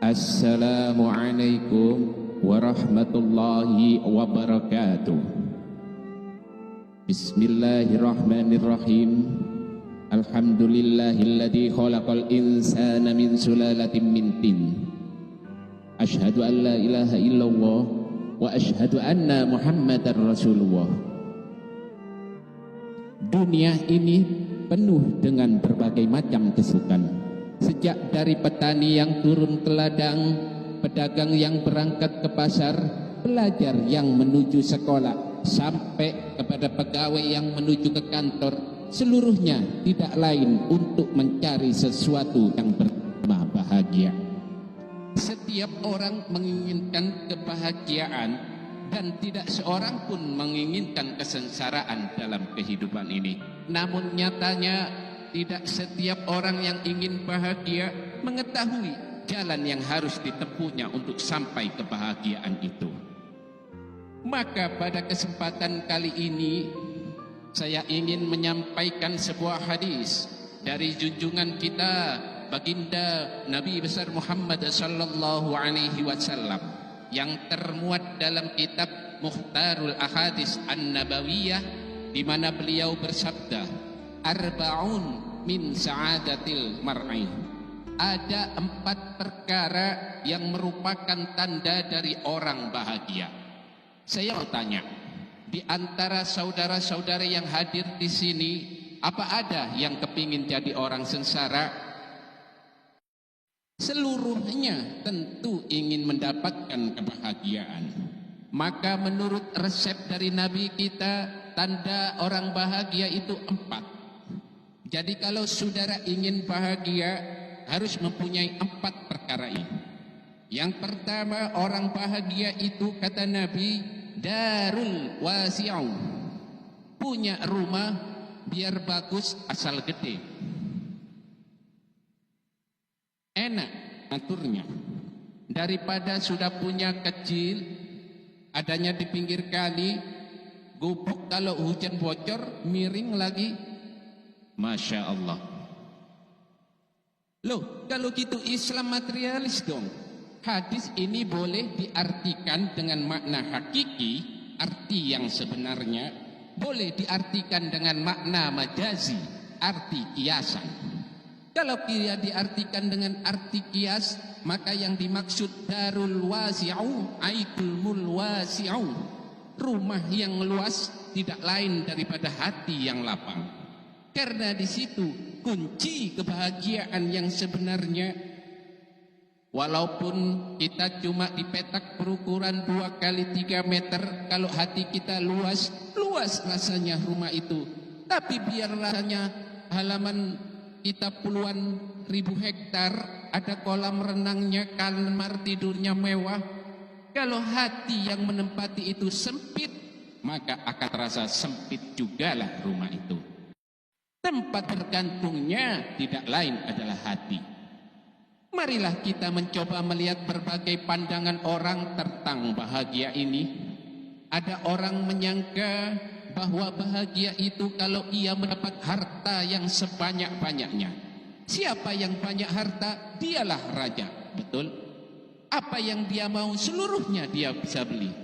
Assalamualaikum warahmatullahi wabarakatuh. Bismillahirrahmanirrahim. Alhamdulillahilladzi khalaqal insana min sulalatin min tin. Asyhadu an la ilaha illallah wa asyhadu anna Muhammadar Rasulullah. Dunia ini penuh dengan berbagai macam kesulitan. Sejak dari petani yang turun ke ladang, pedagang yang berangkat ke pasar, pelajar yang menuju sekolah, sampai kepada pegawai yang menuju ke kantor, seluruhnya tidak lain untuk mencari sesuatu yang bernama bahagia. Setiap orang menginginkan kebahagiaan dan tidak seorang pun menginginkan kesengsaraan dalam kehidupan ini. Namun nyatanya tidak setiap orang yang ingin bahagia mengetahui jalan yang harus ditempuhnya untuk sampai kebahagiaan itu. Maka pada kesempatan kali ini saya ingin menyampaikan sebuah hadis dari junjungan kita baginda Nabi besar Muhammad sallallahu alaihi wasallam yang termuat dalam kitab Mukhtarul Ahadits An-Nabawiyah, di mana beliau bersabda, arba'un min sa'adatil mar'i. Ada 4 perkara yang merupakan tanda dari orang bahagia. Saya mau tanya, di antara saudara-saudara yang hadir di sini, apa ada yang kepingin jadi orang sengsara? Seluruhnya tentu ingin mendapatkan kebahagiaan. Maka menurut resep dari Nabi kita, tanda orang bahagia itu 4. Jadi kalau saudara ingin bahagia, harus mempunyai 4 perkara ini. Yang pertama, orang bahagia itu kata Nabi, darul wasi'u, punya rumah biar bagus asal gede, enak aturnya, daripada sudah punya kecil, adanya di pinggir kali, gubuk kalau hujan bocor, miring lagi. Masya Allah. Loh, kalau gitu Islam materialis dong. Hadis ini boleh diartikan dengan makna hakiki, arti yang sebenarnya, boleh diartikan dengan makna majazi, arti kiasan. Kalau dia diartikan dengan arti kias, maka yang dimaksud darul wasi'u aikulmul wasi'u, rumah yang luas tidak lain daripada hati yang lapang. Karena di situ kunci kebahagiaan yang sebenarnya. Walaupun kita cuma di petak berukuran 2 kali 3 meter, kalau hati kita luas, luas rasanya rumah itu. Tapi biar rasanya halaman kita puluhan ribu hektar, ada kolam renangnya, kamar tidurnya mewah. Kalau hati yang menempati itu sempit, maka akan terasa sempit jugalah rumah itu. Tempat bergantungnya tidak lain adalah hati. Marilah kita mencoba melihat berbagai pandangan orang tentang bahagia ini. Ada orang menyangka bahwa bahagia itu kalau ia mendapat harta yang sebanyak-banyaknya. Siapa yang banyak harta, dialah raja. Betul? Apa yang dia mau, seluruhnya dia bisa beli.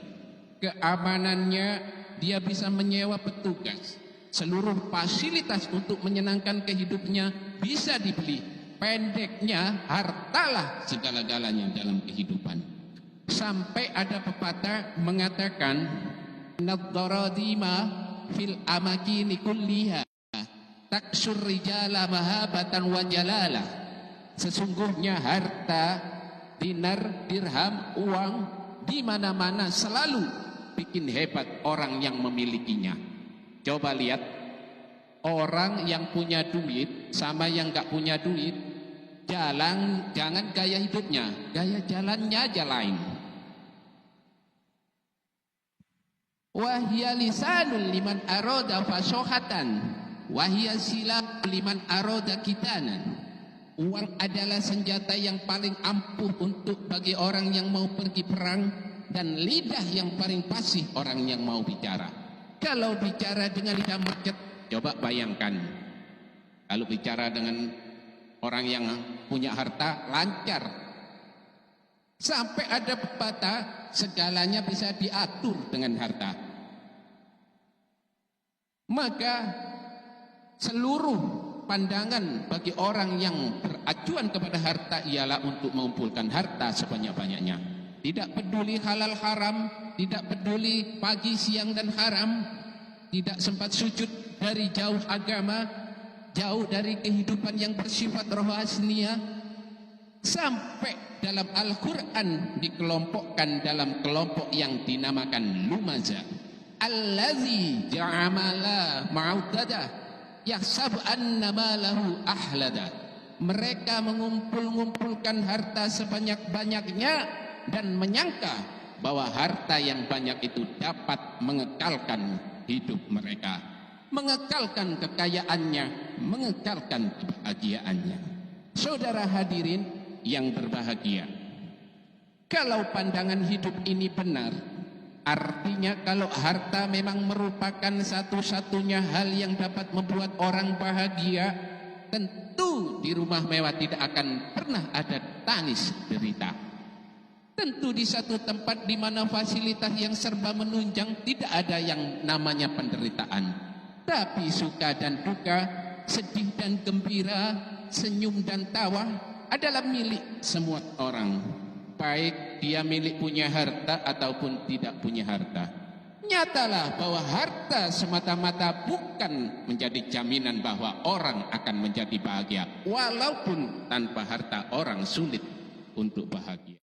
Keamanannya, dia bisa menyewa petugas. Seluruh fasilitas untuk menyenangkan kehidupnya bisa dibeli. Pendeknya, hartalah segala-galanya dalam kehidupan. Sampai ada pepatah mengatakan, nadzaradima fil amakini kulliha taksur rijala mahabatan wa jalala. Sesungguhnya harta, dinar, dirham, uang di mana-mana selalu bikin hebat orang yang memilikinya. Coba lihat, orang yang punya duit sama yang gak punya duit, jangan gaya hidupnya, gaya jalannya aja lain. Wahya lisanul liman aroda fasohatan, wahya silab liman aroda kitanan. Uang adalah senjata yang paling ampuh untuk bagi orang yang mau pergi perang, dan lidah yang paling fasih orang yang mau bicara. Kalau bicara dengan lidah macet, coba bayangkan. Kalau bicara dengan orang yang punya harta, lancar. Sampai ada pepatah, segalanya bisa diatur dengan harta. Maka seluruh pandangan bagi orang yang beracuan kepada harta ialah untuk mengumpulkan harta sebanyak-banyaknya. Tidak peduli halal haram, tidak peduli pagi, siang dan haram, tidak sempat sujud dari jauh agama, jauh dari kehidupan yang bersifat rohaniah. Sampai dalam Al-Quran dikelompokkan dalam kelompok yang dinamakan lumaza. Allazi ja'amala ma'udada yahsab anna malahu ahlada. Mereka mengumpulkan harta sebanyak-banyaknya dan menyangka bahwa harta yang banyak itu dapat mengekalkan hidup mereka, mengekalkan kekayaannya, mengekalkan kebahagiaannya. Saudara hadirin yang berbahagia, kalau pandangan hidup ini benar, artinya kalau harta memang merupakan satu-satunya hal yang dapat membuat orang bahagia, tentu di rumah mewah tidak akan pernah ada tangis derita. Tentu di satu tempat di mana fasilitas yang serba menunjang tidak ada yang namanya penderitaan. Tapi suka dan duka, sedih dan gembira, senyum dan tawa adalah milik semua orang, baik dia milik punya harta ataupun tidak punya harta. Nyatalah bahwa harta semata-mata bukan menjadi jaminan bahwa orang akan menjadi bahagia, walaupun tanpa harta orang sulit untuk bahagia.